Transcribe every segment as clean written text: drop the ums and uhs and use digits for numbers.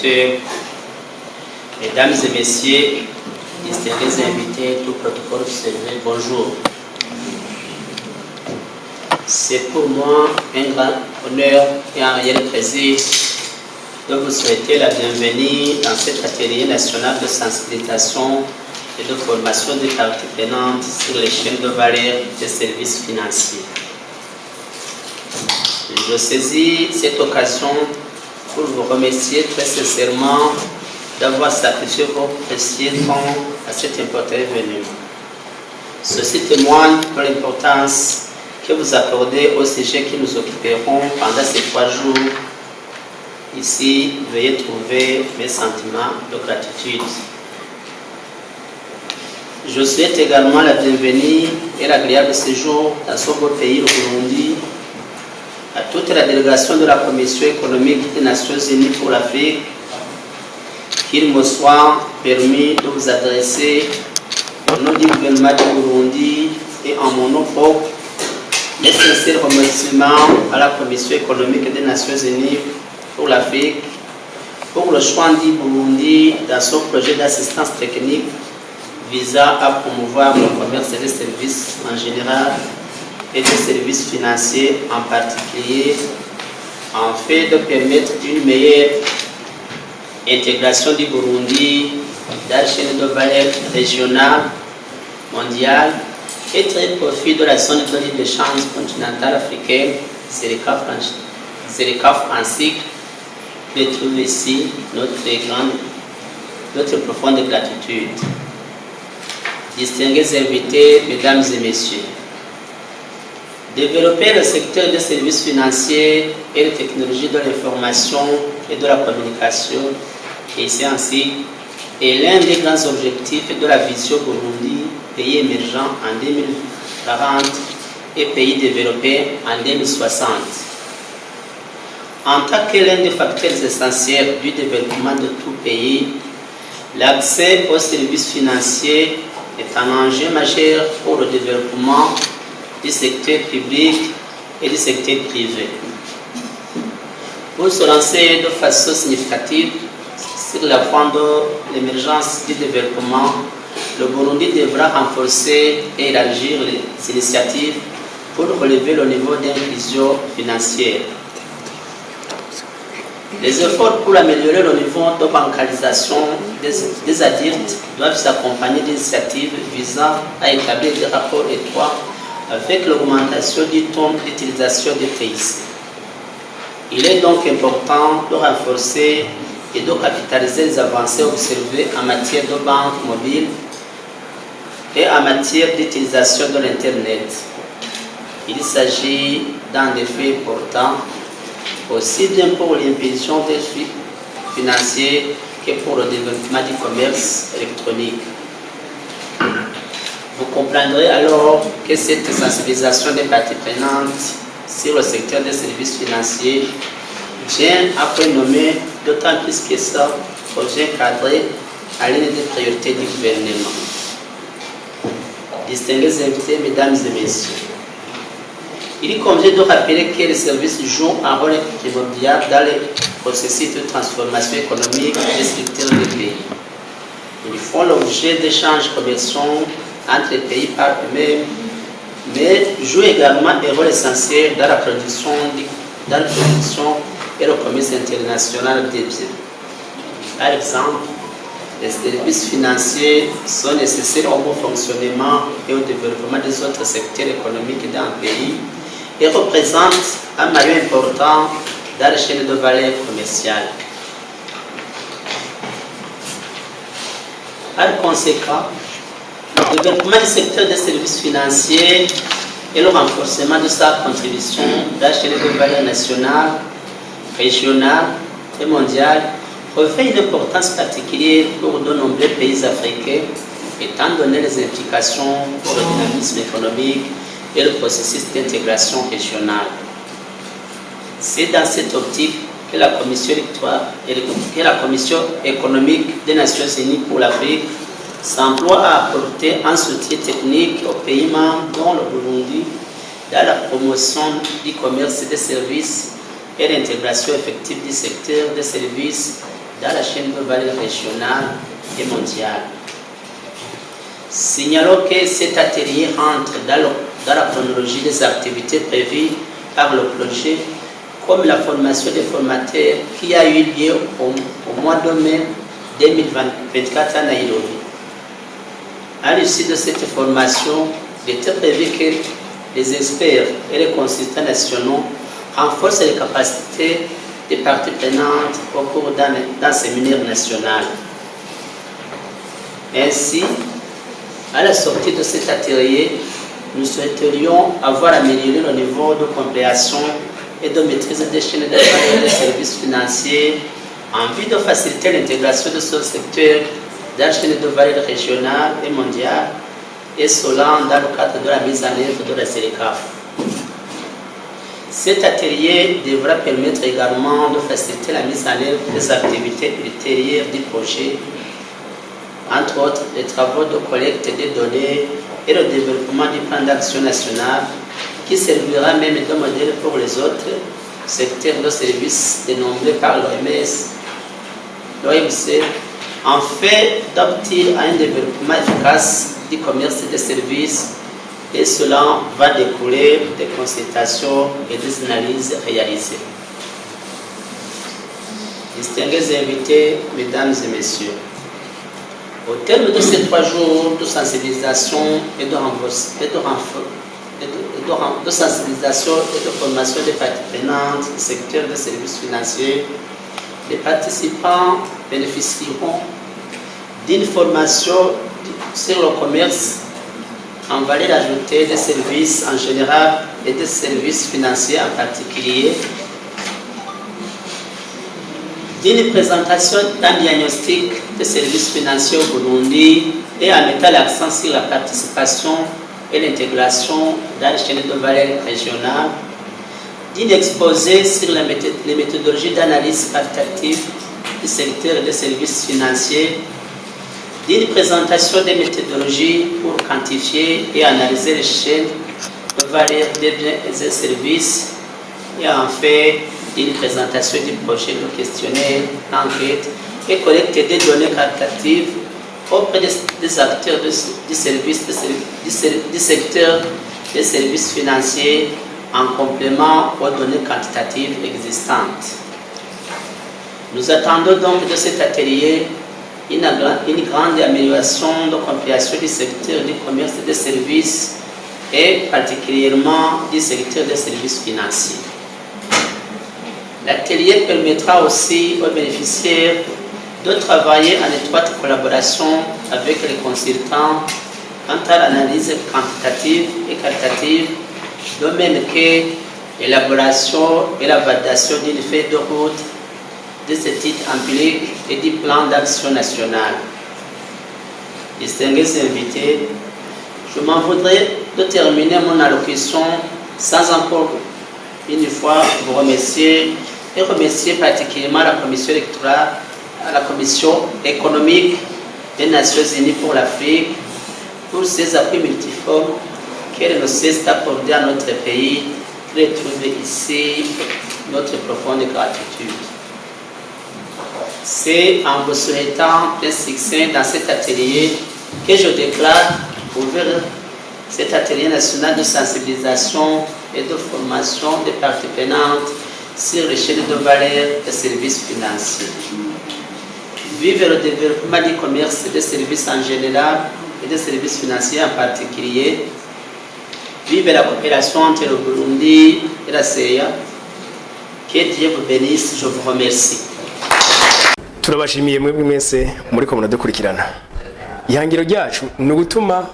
directeur, mesdames et messieurs, distingués invités, tout protocole observé, bonjour. C'est pour moi un grand honneur et un réel plaisir de vous souhaiter la bienvenue dans cet atelier national de sensibilisation et de formation des parties prenantes sur les chaînes de valeur des services financiers. Je saisis cette occasion pour vous remercier très sincèrement d'avoir sacrifié vos précieux temps à cet important événement. Ceci témoigne de l'importance que vous accordez au sujet qui nous occuperont pendant ces 3 jours. Ici, veuillez trouver mes sentiments de gratitude. Je souhaite également la bienvenue et l'agréable séjour dans ce beau pays, le Burundi, à toute la délégation de la Commission économique des Nations Unies pour l'Afrique, qu'il me soit permis de vous adresser au nom du gouvernement du Burundi et en mon nom propre mes sincères remerciements à la Commission économique des Nations Unies pour l'Afrique pour le choix du Burundi dans son projet d'assistance technique visant à promouvoir le commerce et les services en général et les services financiers en particulier, en fait de permettre une meilleure intégration du Burundi dans la chaîne de valeur régionale, mondiale et très profit de la zone de libre-échange continentale africaine, CERECAF ainsi que trouve ici notre profonde gratitude. Distingués invités, mesdames et messieurs, développer le secteur des services financiers et les technologies de l'information et de la communication, ici ainsi, est l'un des grands objectifs de la vision Burundi, pays émergent en 2040 et pays développé en 2060. En tant que l'un des facteurs essentiels du développement de tout pays, l'accès aux services financiers est un enjeu majeur pour le développement du secteur public et du secteur privé. Pour se lancer de façon significative sur la voie de l'émergence du développement, le Burundi devra renforcer et élargir les initiatives pour relever le niveau d'inclusion financière. Les efforts pour améliorer le niveau de bancarisation des adultes doivent s'accompagner d'initiatives visant à établir des rapports étroits avec l'augmentation du taux d'utilisation des TIC. Il est donc important de renforcer et de capitaliser les avancées observées en matière de banque mobile et en matière d'utilisation de l'Internet. Il s'agit d'un défi important aussi bien pour l'impulsion des flux financiers que pour le développement du commerce électronique. Vous comprendrez alors que cette sensibilisation des parties prenantes sur le secteur des services financiers vient à point nommé, d'autant plus que ça projet cadré à l'une des priorités du gouvernement. Distingués invités, mesdames et messieurs, il convient de rappeler que les services jouent un rôle primordial dans les processus de transformation économique des structures des pays. Ils font l'objet d'échanges commerciaux entre les pays par eux-mêmes, mais jouent également un rôle essentiel dans la production et le commerce international des biens. Par exemple, les services financiers sont nécessaires au bon fonctionnement et au développement des autres secteurs économiques d'un pays et représentent un maillon important dans la chaîne de valeur commerciale. Par conséquent, le développement du secteur des services financiers et le renforcement de sa contribution dans la chaîne de valeur nationale, régionale et mondiale revêt une importance particulière pour de nombreux pays africains, étant donné les implications pour le dynamisme économique et le processus d'intégration régionale. C'est dans cette optique que la Commission économique des Nations Unies pour l'Afrique s'emploie à apporter un soutien technique aux pays membres, dont le Burundi, dans la promotion du commerce et des services et l'intégration effective du secteur des services dans la chaîne de valeur régionale et mondiale. Signalons que cet atelier entre dans la chronologie des activités prévues par le projet, comme la formation des formateurs qui a eu lieu au mois de mai 2024 à Nairobi. À l'issue de cette formation, il était prévu que les experts et les consultants nationaux renforcent les capacités des parties prenantes au cours d'un séminaire national. Ainsi, à la sortie de cet atelier, nous souhaiterions avoir amélioré le niveau de compréhension et de maîtrise des chaînes de valeur des services financiers en vue de faciliter l'intégration de ce secteur dans la chaîne de valeur régionale et mondiale, et cela dans le cadre de la mise en œuvre de la CELECAF. Cet atelier devra permettre également de faciliter la mise en œuvre des activités ultérieures du projet, entre autres les travaux de collecte des données et le développement du plan d'action national qui servira même de modèle pour les autres secteurs de services dénombrés par l'OMC, en fait d'aboutir à un développement efficace du commerce et des services, et cela va découler des consultations et des analyses réalisées. Distingués invités, mesdames et messieurs, au terme de ces 3 jours de sensibilisation et de sensibilisation et de formation des parties prenantes du secteur des services financiers, les participants bénéficieront d'une formation sur le commerce en valeur ajoutée des services en général et des services financiers en particulier, d'une présentation d'un diagnostic des services financiers au Burundi et en mettant l'accent sur la participation et l'intégration dans les chaînes de valeur régionales, d'une exposé sur les méthodologies d'analyse qualitative du secteur des services financiers, d'une présentation des méthodologies pour quantifier et analyser les chaînes de valeur des biens et des services, et enfin d'une présentation du projet de questionnaire, enquête et collecte des données qualitatives auprès des acteurs du secteur des services financiers en complément aux données quantitatives existantes. Nous attendons donc de cet atelier une grande amélioration de compréhension du secteur du commerce et des services et particulièrement du secteur des services financiers. L'atelier permettra aussi aux bénéficiaires de travailler en étroite collaboration avec les consultants quant à l'analyse quantitative et qualitative, de même que l'élaboration et la validation d'une feuille de route, des études empiriques et du plan d'action national. Distingués invités, je m'en voudrais de terminer mon allocution sans encore une fois vous remercier et remercier particulièrement la commission électorale, la commission économique des Nations Unies pour l'Afrique pour ses appuis multiformes qu'elle ne cesse d'accorder à notre pays, pour retrouver ici notre profonde gratitude. C'est en vous souhaitant plein succès dans cet atelier que je déclare ouvert cet atelier national de sensibilisation et de formation des parties prenantes sur les chaînes de valeur des services financiers. Vive le développement du commerce et des services en général et des services financiers en particulier. Vive la coopération entre le Burundi et la CEA. Que Dieu vous bénisse, je vous remercie. Turabashimiye mwebwe mwese muri ko munadukurikirana. Ihangiro ryacu ni ugutuma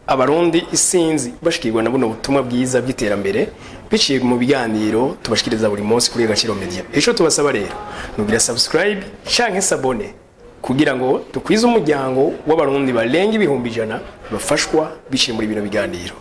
abarundi isinzi bashikirwa na buno butumwa bwiza bw'iterambere biciye mu biganiro tubashikiriza buri munsi kuri Agaciro Media. Ejo tubasaba rero nugira subscribe canke s'abone kugira ngo tukwize umuryango w'abarundi barenga 100,000 bafashwa biciye muri bino biganiro.